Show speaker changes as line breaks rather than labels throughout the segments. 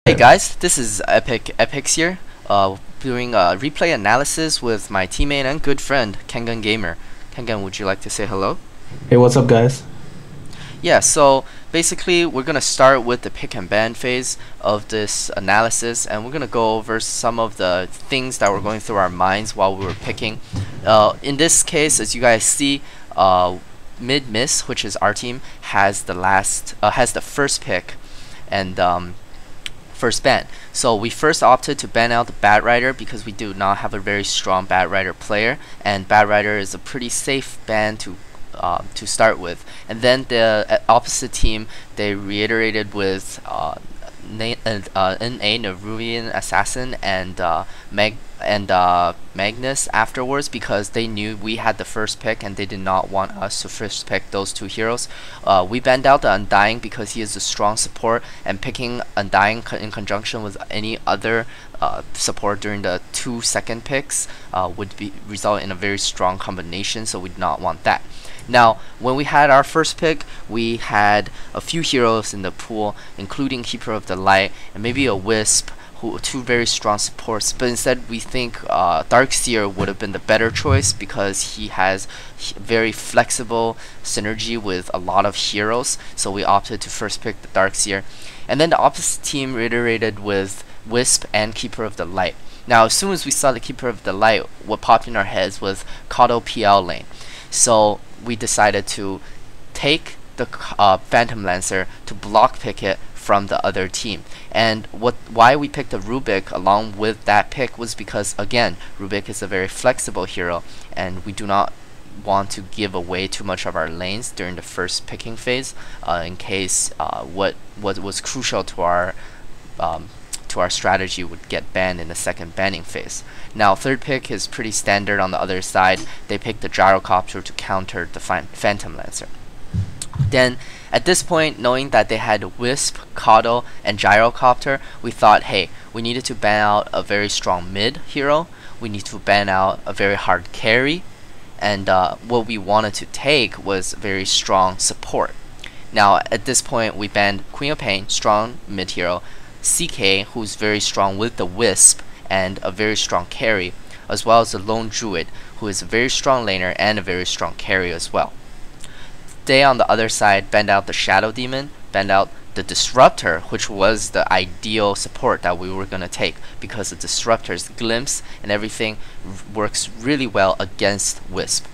Hey guys, this is EpicEpics here, doing a replay analysis with my teammate and good friend, Kangan Gamer. Kangan, would you like to say hello?
Hey, what's up, guys?
Yeah, so basically we're going to start with the pick and ban phase of this analysis, and we're going to go over some of the things that were going through our minds while we were picking. In this case, as you guys see, Mid-Miss, which is our team, has the first pick and first ban. So we first opted to ban out the Bat Rider because we do not have a very strong Bat Rider player, and Bat Rider is a pretty safe ban to start with. And then the opposite team, they reiterated with NA Neruvian Assassin and Magnus afterwards, because they knew we had the first pick and they did not want us to first pick those two heroes. We banned out the Undying because he is a strong support, and picking Undying in conjunction with any other support during the 2-second picks would result in a very strong combination, so we did not want that. Now, when we had our first pick, we had a few heroes in the pool, including Keeper of the Light and maybe a Wisp, two very strong supports. But instead, we think Darkseer would have been the better choice because he has very flexible synergy with a lot of heroes. So we opted to first pick the Darkseer. And then the opposite team reiterated with Wisp and Keeper of the Light. Now, as soon as we saw the Keeper of the Light, what popped in our heads was Kato PL lane. So we decided to take the Phantom Lancer to block pick it from the other team. And why we picked a Rubik along with that pick was because, again, Rubik is a very flexible hero, and we do not want to give away too much of our lanes during the first picking phase, in case what was crucial to our strategy would get banned in the second banning phase. Now, third pick is pretty standard on the other side. They picked the Gyrocopter to counter the Phantom Lancer. Then, at this point, knowing that they had Wisp, Kato, and Gyrocopter, we thought, hey, we needed to ban out a very strong mid hero, we need to ban out a very hard carry, and what we wanted to take was very strong support. Now, at this point, we banned Queen of Pain, strong mid hero, CK, who's very strong with the Wisp and a very strong carry, as well as the Lone Druid, who is a very strong laner and a very strong carry as well. They, on the other side, banned out the Shadow Demon, banned out the Disruptor, which was the ideal support that we were going to take, because the Disruptor's glimpse and everything works really well against Wisp.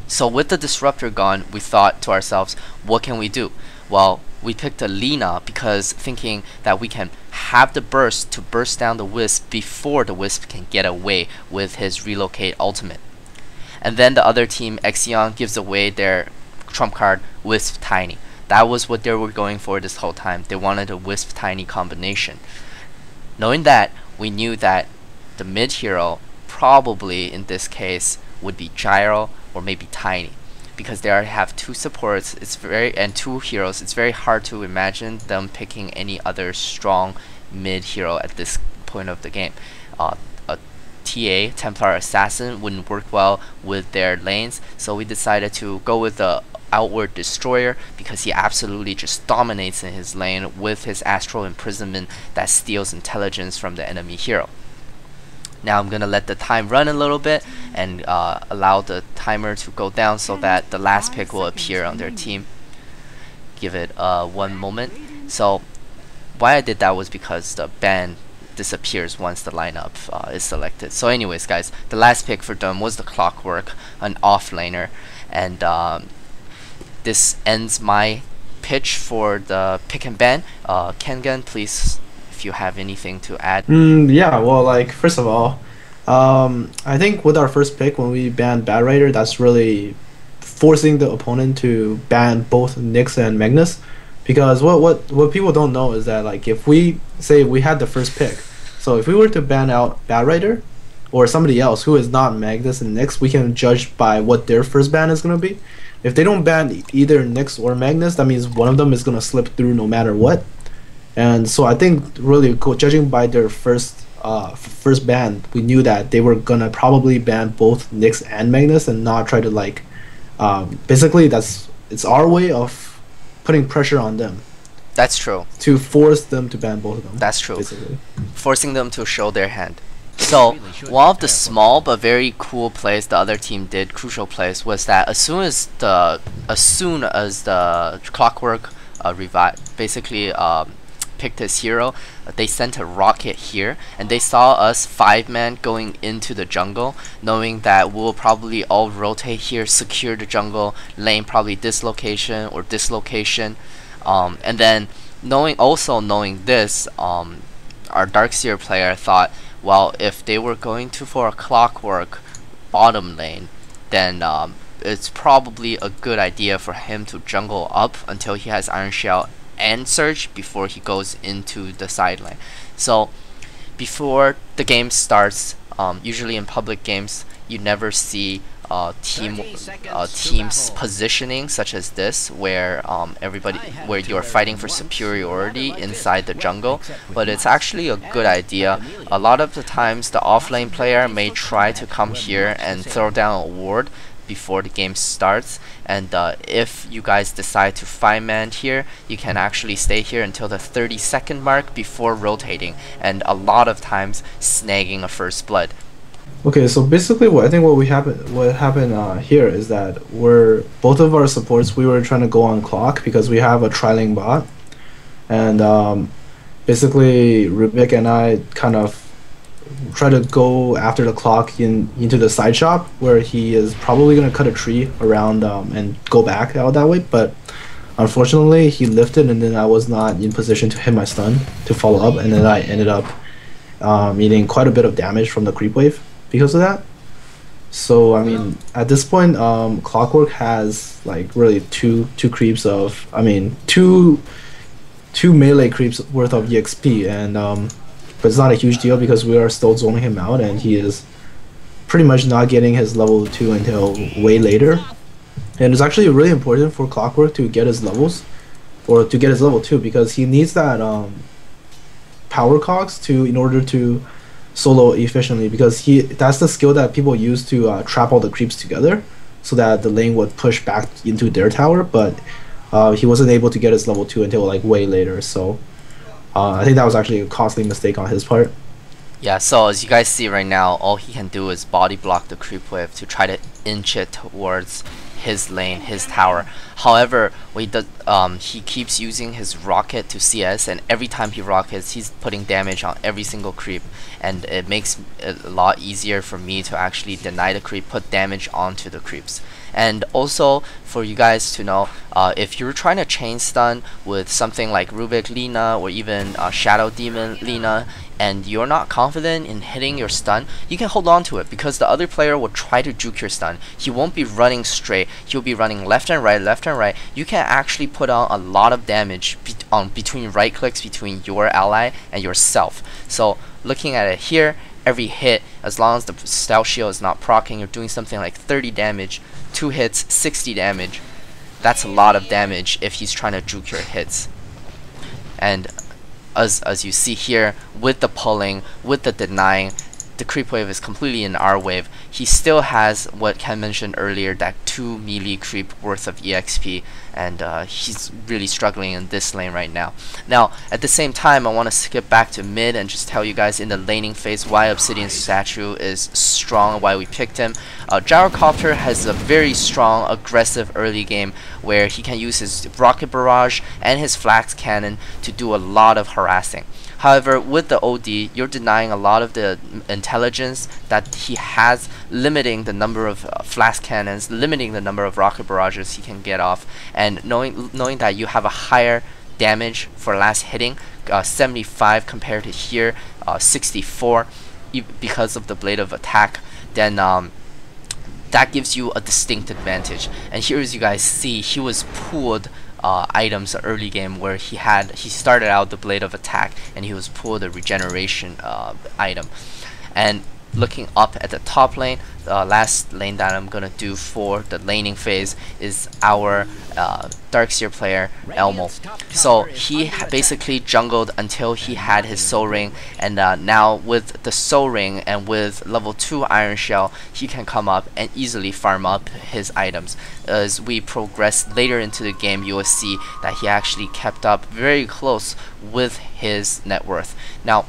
So with the Disruptor gone, we thought to ourselves, what can we do? Well, we picked a Lina because thinking that we can have the burst to burst down the Wisp before the Wisp can get away with his relocate ultimate. And then the other team, Exion, gives away their trump card, Wisp Tiny. That was what they were going for this whole time. They wanted a Wisp Tiny combination. Knowing that, we knew that the mid hero probably in this case would be Gyro or maybe Tiny, because they already have two supports and two heroes. It's very hard to imagine them picking any other strong mid hero at this point of the game. A TA, Templar Assassin, wouldn't work well with their lanes, so we decided to go with the Outward Destroyer because he absolutely just dominates in his lane with his Astral Imprisonment that steals intelligence from the enemy hero. Now I'm gonna let the time run a little bit and allow the timer to go down so that the last pick will appear on their team. Give it one moment. So why I did that was because the ban disappears once the lineup is selected. So anyways, guys, the last pick for them was the Clockwork, an offlaner, and this ends my pitch for the pick and ban. Kengan, please, if you have anything to add.
Yeah, well, like, first of all, I think with our first pick, when we banned Bat Rider, that's really forcing the opponent to ban both Nyx and Magnus. Because what people don't know is that, like, if we say we had the first pick, so if we were to ban out Bat Rider or somebody else who is not Magnus and Nyx, we can judge by what their first ban is going to be. If they don't ban either Nyx or Magnus, that means one of them is going to slip through no matter what. And so I think really judging by their first ban, we knew that they were going to probably ban both Nyx and Magnus and not try to, like, basically it's our way of putting pressure on them.
That's true.
to force them to ban both of them.
That's true.
Basically.
Forcing them to show their hand. So one of the small but very cool plays the other team did, crucial plays, was that as soon as the Clockwork basically picked his hero, they sent a rocket here, and they saw us 5-man going into the jungle, knowing that we'll probably all rotate here, secure the jungle lane, probably this location or this location, and then knowing this, our Darkseer player thought, well, if they were going for a Clockwork bottom lane, then it's probably a good idea for him to jungle up until he has Iron Shell and Surge before he goes into the side lane. So before the game starts, usually in public games, you never see teams positioning such as this, where where you're fighting for superiority inside the jungle. But it's actually a good idea. A lot of the times, the offlane player may try to come here and throw down a ward before the game starts, and if you guys decide to 5-man here, you can actually stay here until the 30-second mark before rotating, and a lot of times snagging a first blood.
Okay, so basically what happened here is that both of our supports, we were trying to go on clock because we have a tri-lane bot, and basically Rubik and I kind of try to go after the clock into the side shop, where he is probably going to cut a tree around and go back out that way, but unfortunately he lifted, and then I was not in position to hit my stun to follow up, and then I ended up eating quite a bit of damage from the creep wave because of that. So I mean, at this point, Clockwork has like really two creeps of, two melee creeps worth of EXP, and but it's not a huge deal because we are still zoning him out, and he is pretty much not getting his level 2 until way later. And it's actually really important for Clockwork to get his levels, or to get his level 2, because he needs that power cogs in order to solo efficiently, because that's the skill that people use to trap all the creeps together so that the lane would push back into their tower, but he wasn't able to get his level 2 until like way later. So I think that was actually a costly mistake on his part.
Yeah, so as you guys see right now, all he can do is body block the creep wave to try to inch it towards his lane, his tower. However, he keeps using his rocket to CS, and every time he rockets, he's putting damage on every single creep, and it makes it a lot easier for me to actually deny the creep, put damage onto the creeps. And also, for you guys to know, if you're trying to chain stun with something like Rubik Lina or even Shadow Demon Lina, and you're not confident in hitting your stun, you can hold on to it, because the other player will try to juke your stun. He won't be running straight, he'll be running left and right, left and right. You can actually put on a lot of damage between right clicks between your ally and yourself. So looking at it here, every hit, as long as the stealth shield is not proccing, you're doing something like 30 damage, 2 hits, 60 damage. That's a lot of damage if he's trying to juke your hits. And as you see here, with the pulling, with the denying, the creep wave is completely in our wave. He still has what Ken mentioned earlier, that 2 melee creep worth of EXP, and he's really struggling in this lane right now. Now, at the same time, I want to skip back to mid and just tell you guys in the laning phase why Obsidian Statue is strong, why we picked him. Gyrocopter has a very strong, aggressive early game where he can use his Rocket Barrage and his Flax Cannon to do a lot of harassing. However, with the OD, you're denying a lot of the intelligence that he has, limiting the number of flash cannons, limiting the number of rocket barrages he can get off, and knowing that you have a higher damage for last hitting, 75 compared to here, 64, because of the blade of attack, then that gives you a distinct advantage. And here, as you guys see, he was pulled items early game where he started out the blade of attack, and he was pulled a regeneration item. And looking up at the top lane, the last lane that I'm gonna do for the laning phase is our Darkseer player Elmo. So he basically jungled until he had his soul ring, and now with the soul ring and with level 2 Iron Shell, he can come up and easily farm up his items. As we progress later into the game, you will see that he actually kept up very close with his net worth. Now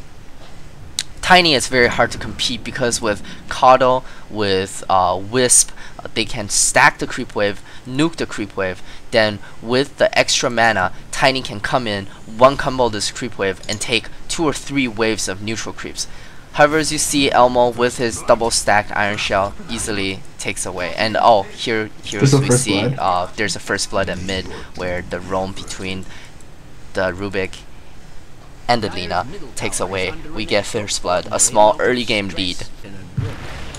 Tiny is very hard to compete because with Coddle, with Wisp, they can stack the creep wave, nuke the creep wave. Then with the extra mana, Tiny can come in, one combo this creep wave, and take 2 or 3 waves of neutral creeps. However, as you see, Elmo with his double stacked Iron Shell easily takes away. And oh, here as we see, there's a first blood at mid where the roam between the Rubik and the Lina takes away. We get first blood, a small early game lead.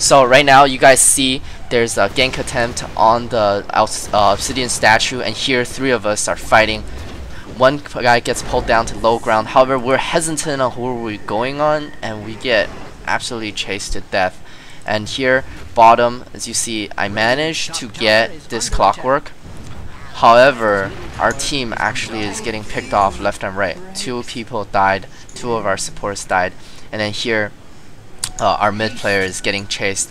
So right now you guys see there's a gank attempt on the obsidian statue, and here 3 of us are fighting. One guy gets pulled down to low ground. However, we're hesitant on who we're going on, and we get absolutely chased to death. And here bottom, as you see, I managed to get this clockwork. However, our team actually is getting picked off left and right. 2 people died, 2 of our supports died, and then here our mid player is getting chased.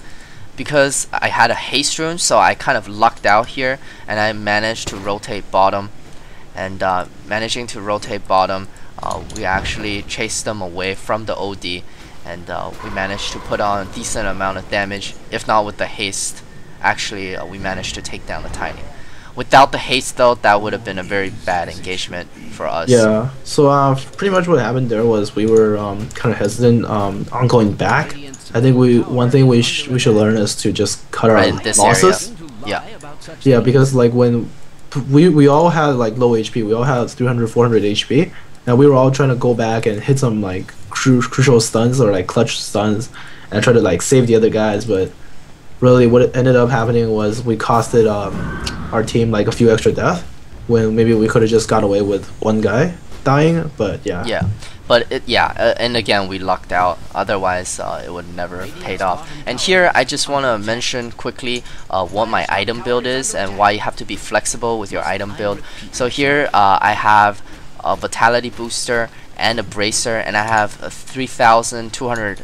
Because I had a haste rune, so I kind of lucked out here, and I managed to rotate bottom. And managing to rotate bottom, we actually chased them away from the OD, and we managed to put on a decent amount of damage. If not with the haste, actually we managed to take down the Tiny. Without the haste though, that would have been a very bad engagement for us.
Yeah, so pretty much what happened there was we were kind of hesitant on going back. I think one thing we should learn is to just cut our losses.
Yeah.
Yeah, because like when we all had like low HP, we all had 300, 400 HP, and we were all trying to go back and hit some like crucial stuns or like clutch stuns and try to like save the other guys, but really what ended up happening was we costed our team like a few extra deaths when maybe we could have just got away with one guy dying. But yeah,
but and again we lucked out, otherwise it would never have paid off. And here I just want to mention quickly what my item build is and why you have to be flexible with your item build. So here I have a vitality booster and a bracer, and I have a 3200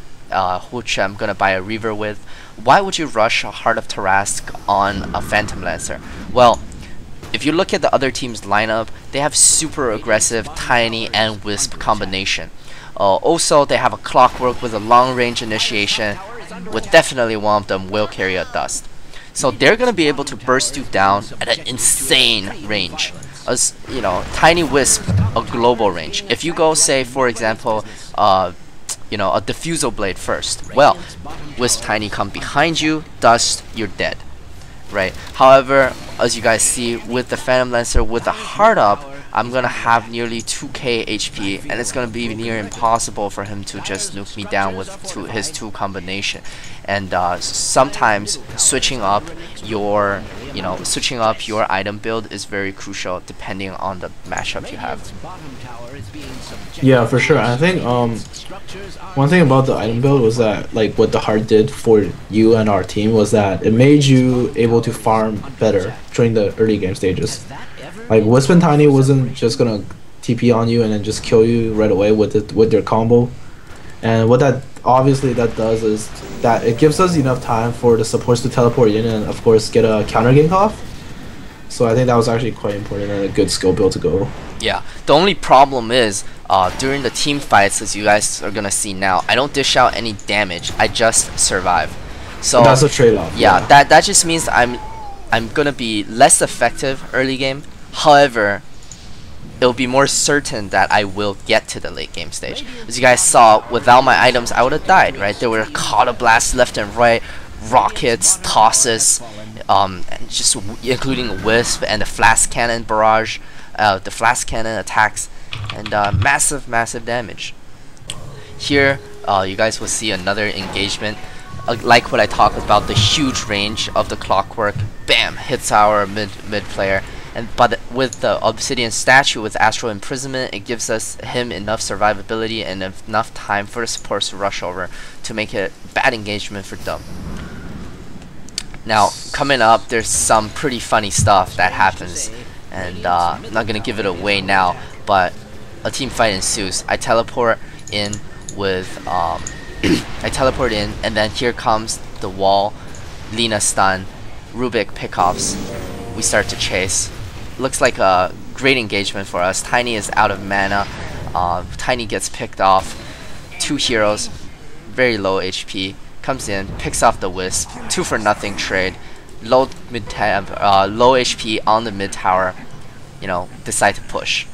which I'm gonna buy a Reaver with. Why would you rush a Heart of Tarask on a Phantom Lancer? Well, if you look at the other team's lineup, they have super aggressive Tiny and Wisp combination. Also, they have a Clockwork with a long range initiation, with definitely one of them will carry a Dust. So they're gonna be able to burst you down at an insane range. As you know, Tiny Wisp, a global range. If you go, say for example, you know, a Diffusal Blade first, well, Wisp Tiny come behind you, Dust, you're dead, right? However, as you guys see, with the Phantom Lancer with the Heart up, I'm gonna have nearly 2k HP, and it's gonna be near impossible for him to just nuke me down with his 2 combination. And sometimes switching up your item build is very crucial depending on the matchup you have.
Yeah, for sure. I think one thing about the item build was that like what the Heart did for you and our team was that it made you able to farm better during the early game stages. Like Wisp and Tiny wasn't just gonna TP on you and then just kill you right away with their combo. And what that obviously that does is that it gives us enough time for the supports to teleport in and of course get a counter gank off. So I think that was actually quite important and a good skill build to go.
Yeah, the only problem is during the team fights, as you guys are gonna see now, I don't dish out any damage, I just survive. So
that's a trade-off.
Yeah, that just means I'm gonna be less effective early game. However, it'll be more certain that I will get to the late game stage. As you guys saw, without my items, I would have died, right? There were Kata blasts left and right, rockets, tosses, and just including Wisp and the Flask Cannon barrage, the Flask Cannon attacks, and massive damage. Here, you guys will see another engagement. Like what I talked about, the huge range of the Clockwork, bam, hits our mid player. but with the Obsidian Statue with Astral Imprisonment, it gives him enough survivability and enough time for the supports to rush over to make it bad engagement for them. Now, coming up, there's some pretty funny stuff that happens, and I'm not gonna give it away now, but a team fight ensues. I teleport in with I teleport in, and then here comes the wall, Lina stun, Rubik pickoffs. We start to chase. Looks like a great engagement for us. Tiny is out of mana. Tiny gets picked off. 2 heroes, very low HP. Comes in, picks off the Wisp. 2 for nothing trade. Low HP on the mid tower. You know, decide to push.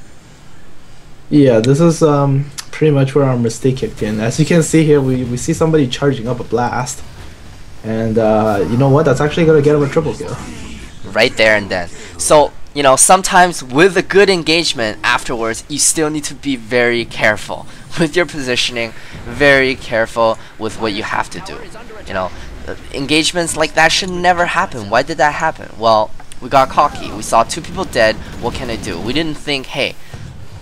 Yeah, this is pretty much where our mistake kicked in. As you can see here, we see somebody charging up a blast. And you know what? That's actually going to get him a triple kill.
Right there and then. So, you know, sometimes with a good engagement afterwards, you still need to be very careful with your positioning, very careful with what you have to do. You know, engagements like that should never happen. Why did that happen? Well, we got cocky. We saw 2 people dead. What can I do? We didn't think, hey,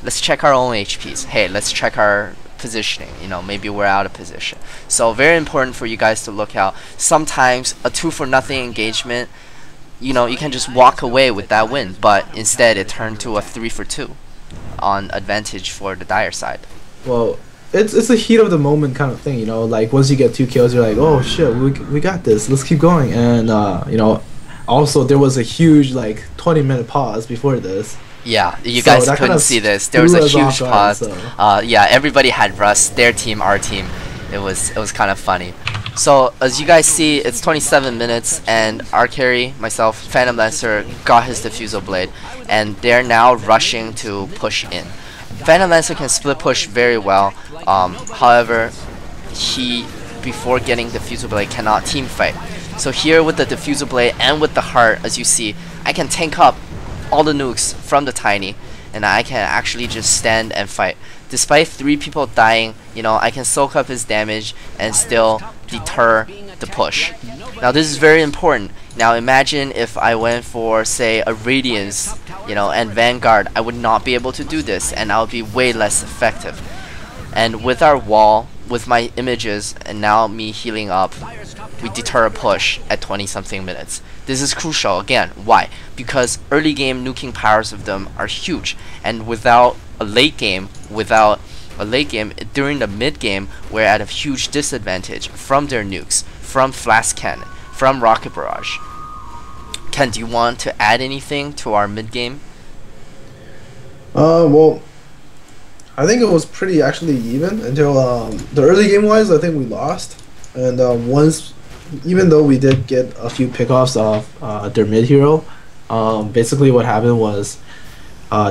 let's check our own HPs. Hey, let's check our positioning. You know, maybe we're out of position. So very important for you guys to look out. Sometimes a 2 for nothing engagement, you know, you can just walk away with that win, but instead it turned to a 3 for 2 on advantage for the Dire side.
Well, it's a heat of the moment kind of thing, you know, like once you get 2 kills, you're like, oh shit, we got this, let's keep going. And you know, also there was a huge like 20-minute pause before this.
Yeah, you guys couldn't see this. There was a huge pause. Yeah, everybody had rust. Their team, our team. It was kind of funny. So as you guys see, it's 27 minutes, and our carry, myself, Phantom Lancer, got his Diffusal Blade, and they're now rushing to push in. Phantom Lancer can split push very well. However, he, before getting Diffusal Blade, cannot team fight. So here with the Diffusal Blade and with the heart, as you see, I can tank up all the nukes from the Tiny, and I can actually just stand and fight. Despite 3 people dying, you know, I can soak up his damage and still deter the push. Now this is very important. Now imagine if I went for, say, a Radiance, you know, and Vanguard, I would not be able to do this, and I would be way less effective. And with our wall, with my images, and now me healing up, we deter a push at 20-something minutes. This is crucial. Again, why? Because early game nuking powers of them are huge, and without a late game, during the mid game, we're at a huge disadvantage from their nukes, from Flask Cannon, from Rocket Barrage. Ken, do you want to add anything to our mid game?
Well, I think it was pretty actually even until the early game wise. I think we lost, and once, even though we did get a few pickoffs off their mid hero, basically what happened was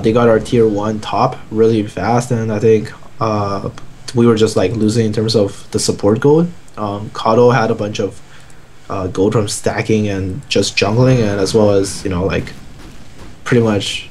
they got our tier 1 top really fast, and I think we were just like losing in terms of the support gold. Kato had a bunch of gold from stacking and just jungling, and as well as, you know, like pretty much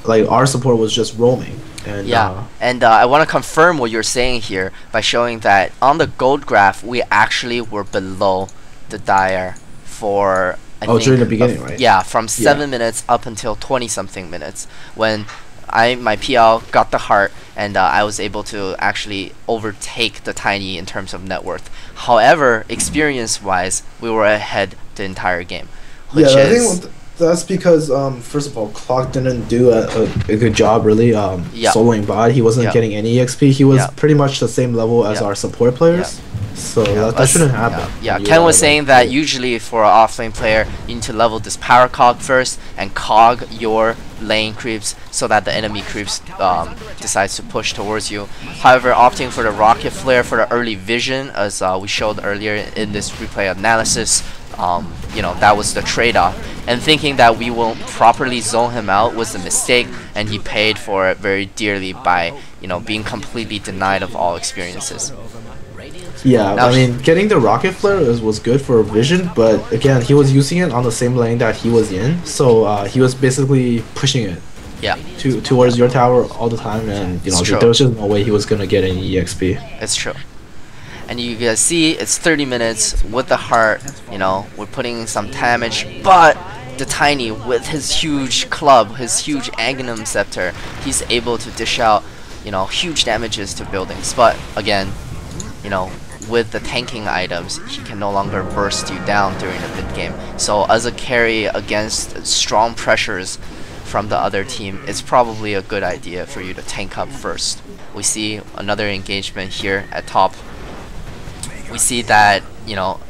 like our support was just roaming. And
yeah, and I want to confirm what you're saying here by showing that on the gold graph we actually were below the Dire for I think
during the beginning, right?
Yeah, from 7 minutes up until 20-something minutes when my PL got the heart, and I was able to actually overtake the Tiny in terms of net worth. However, experience-wise, we were ahead the entire game. Which
I think that's because first of all, Clock didn't do a good job really soloing bot. He wasn't getting any XP. He was pretty much the same level as our support players. So that shouldn't happen.
Ken was saying that usually for an offlane player, you need to level this power cog first and cog your lane creeps so that the enemy creeps decides to push towards you. However, opting for the rocket flare for the early vision, as we showed earlier in this replay analysis, you know, that was the trade-off. And thinking that we won't properly zone him out was a mistake, and he paid for it very dearly by, you know, being completely denied of all experiences.
Yeah, now, I mean, getting the rocket flare was good for vision, but again, he was using it on the same lane that he was in, so he was basically pushing it towards your tower all the time, and you know, there was just no way he was gonna get any EXP.
It's true. And you guys see, it's 30 minutes with the heart, you know, we're putting in some damage, but the Tiny, with his huge club, his huge Aghanim Scepter, he's able to dish out, you know, huge damages to buildings. But again, you know, with the tanking items, he can no longer burst you down during the mid game. So as a carry against strong pressures from the other team, it's probably a good idea for you to tank up first. We see another engagement here at top. We see that, you know,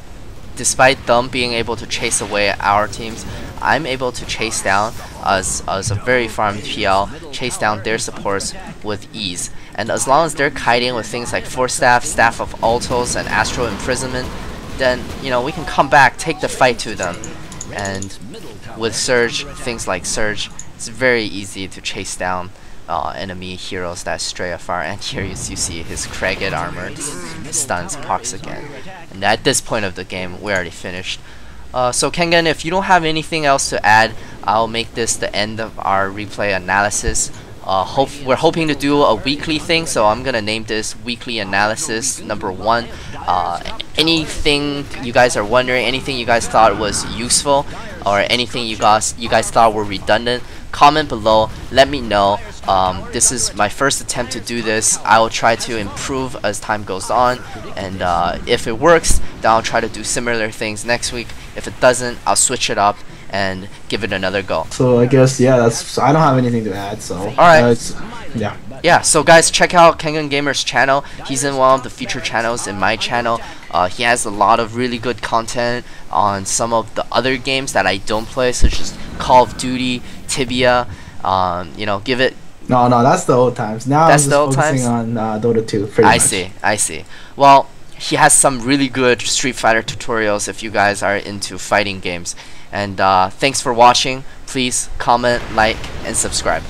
despite them being able to chase away our teams, I'm able to chase down, as a very farmed PL, chase down their supports with ease. And as long as they're kiting with things like Force Staff, Staff of Altos, and Astral Imprisonment, then, you know, we can come back, take the fight to them. And with Surge, things like Surge, it's very easy to chase down enemy heroes that stray afar. And here you see his Kraget armor stuns Pox again. And at this point of the game, we're already finished. So Kengan, if you don't have anything else to add, I'll make this the end of our replay analysis. We're hoping to do a weekly thing, so I'm gonna name this weekly analysis number 1. Anything you guys are wondering, anything you guys thought was useful, or anything you guys thought were redundant, comment below, let me know. This is my first attempt to do this. I will try to improve as time goes on, and if it works, then I'll try to do similar things next week. If it doesn't, I'll switch it up and give it another go.
So I guess, yeah, I don't have anything to add, so
alright.
Yeah,
so guys, check out Kengan Gamer's channel. He's in one of the featured channels in my channel. He has a lot of really good content on some of the other games that I don't play, such as Call of Duty, Tibia. You know, give it.
No, that's the old times. Now
that's
I'm
the old
focusing
times?
on Dota 2. Pretty much.
I see. Well, he has some really good Street Fighter tutorials if you guys are into fighting games. And thanks for watching. Please comment, like, and subscribe.